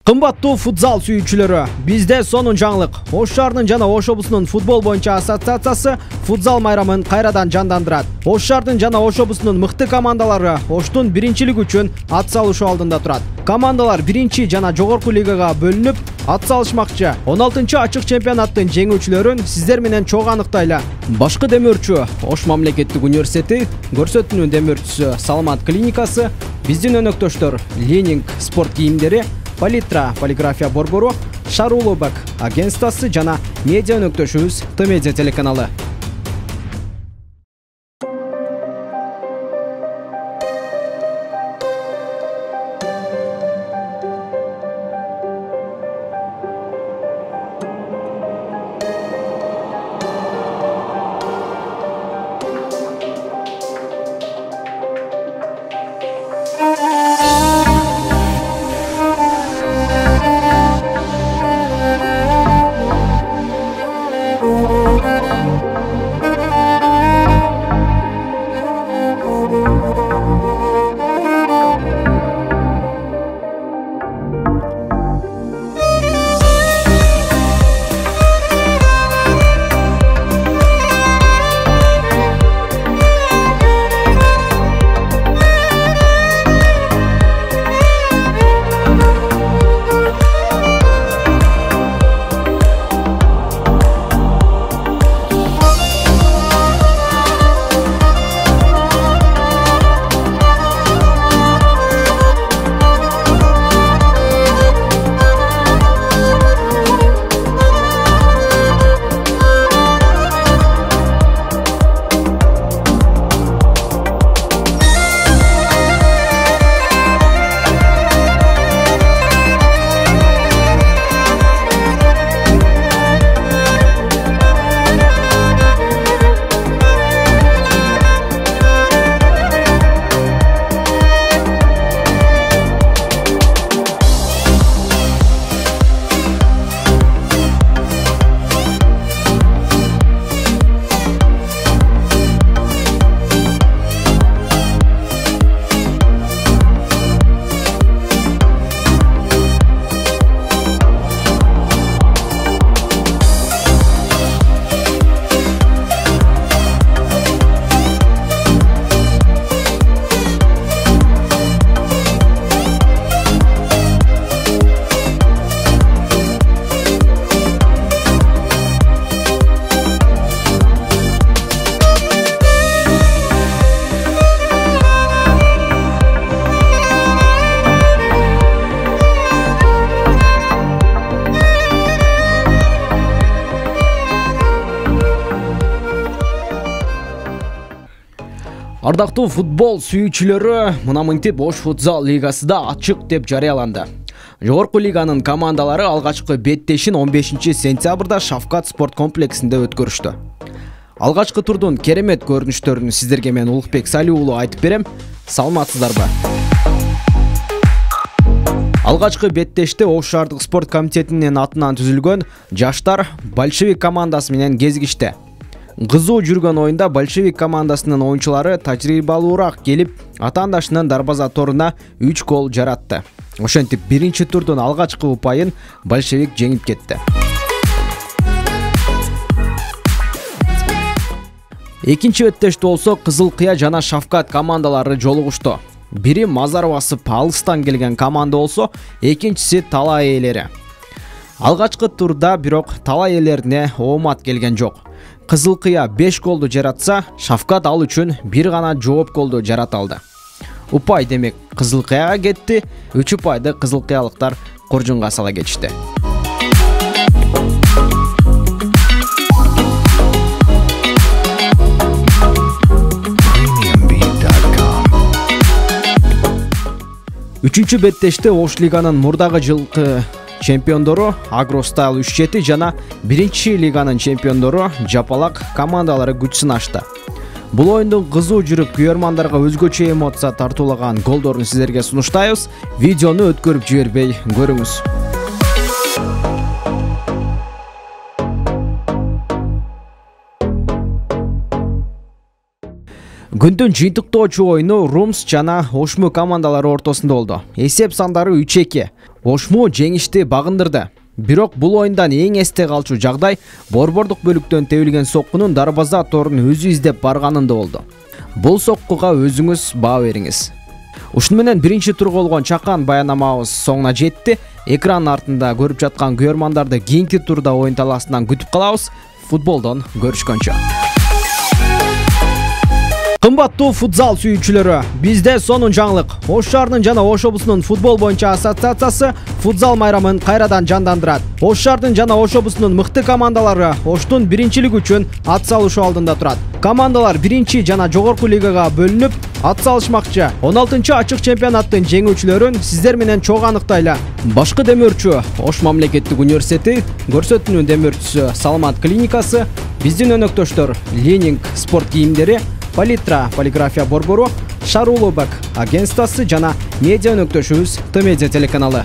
Кымбаттуу футзал сүйүүчүлөрү, бизде сонун жаңылык. Ош шаарынын жана Ош облусунун футбол боюнча ассоциациясы футзал майрамын кайрадан жандандырат. Ош шаарынын жана Ош облусунун мыкты командалары Оштун биринчилик үчүн ат салышуу алдында турат. Командалар биринчи жана жогорку лигага бөлүнүп, ат салышмакчы. 16-чы ачык чемпионаттын жеңүүчүлөрүн сиздер менен чогуу аныктайлы. Башкы демөөрчү Ош мамлекеттик университети, көрсөтүүнүн демөөрчүсү Саламат клиникасы, биздин өнөктөштөр Ленинг спорт кийимдери, Палитра полиграфия борбору, Шарулубак агентствосы жана медиа өнөктөшүбүз Т-Медиа телеканалы. Ардактуу футбол сүйүүчүлөрү, мына мынтип Ош футзал лигасы да ачык деп жарыяланды. Жогорку лиганын командалары алгачкы беттешин 15-сентябрда Шавкат спорт комплексинде өткөрүштү. Алгачкы турдун керемет көрүнүштөрүн сиздерге мен Улукбек Салиулу айтып берем. Саламатсыздарбы? Алгачкы беттеште Ош шаардык спорт комитетинин атынан түзүлгөн жаштар Большевик командасы менен кезигишти. Кызуу жүргөн оюнда Большевик командасынын оюнчулары тажрыйбалуураак келип, атаандашынын дарбаза торуна 3 гол жаратты. Ошентип биринчи турдун алгачкы упайын Большевик жеңип кетти. Экинчи беттеште болсо Кызыл Кыя жана Шавкат командалары жолугушту. Бири мазар басып алыстан келген команда болсо, экинчиси талаа ээлери. Алгачкы турда бирок талаа ээлерине оомат келген жок. Кызыл Кыя 5 голду жаратса, Шавкат ал үчүн бир гана жооп голду жарата алды. Упай демек Кызыл Кыяга кетти, 3 упайды Кызыл Кыялыктар коржунга сала кетишти. Үчүнчү беттеште Ош лиганын мурдагы жылкы чемпиондору Агростайл 3-7 жана биринчи лиганын чемпиондору Жапалак командалары күч сынашты. Бул оюндун кызуу жүрүп күйөрмандарга өзгөчө эмоция тартуулаган голдорун сиздерге сунуштайбыз. Видеону өткөрүп жибербей көрүңүз. Күндүн жыйынтыктоочу оюну Румс жана Ошму командалары ортосунда болду. Эсеп сандары 3-2. Ошмо жеңишти багындырды. Бирок бул оюндан эң эсте калчу жагдай борбордук бөлүктөн тебилген соккунун дарбаза торун өзү издеп барганында болду. Бул соккуга өзүңүз баа бериңиз. Ушуну менен биринчи турга болгон чакан баянамабыз соңуна жетти. Экран артында көрүп жаткан көрөрмандарды кийинки турда оюн талаасынан күтүп калабыз. Футболдон көрүшкөнчө. Кымбаттуу футзал сүйүүчүлөрү, бизде сонун жаңылык. Ош шаарынын жана Ош облусунун футбол боюнча ассоциациясы футзал майрамын кайрадан жандандырат. Ош шаарынын жана Ош облусунун мыкты командалары Оштун биринчилиги үчүн ат салышуу алдында турат. Командалар биринчи жана жогорку лигага бөлүнүп, ат салышмакчы. 16-чы ачык чемпионаттын жеңүүчүлөрүн сиздер менен чогуу аныктайлы. Башкы демөөрчү Ош мамлекеттик университети, көрсөтүүнүн демөөрчүсү Саламат клиникасы, биздин өнөктөштөр Ленинг спорт кийимдери, Палитра полиграфия борбору, Шарулубак агентствосы жана медиа өнөктөшүбүз Т-Медиа телеканалы.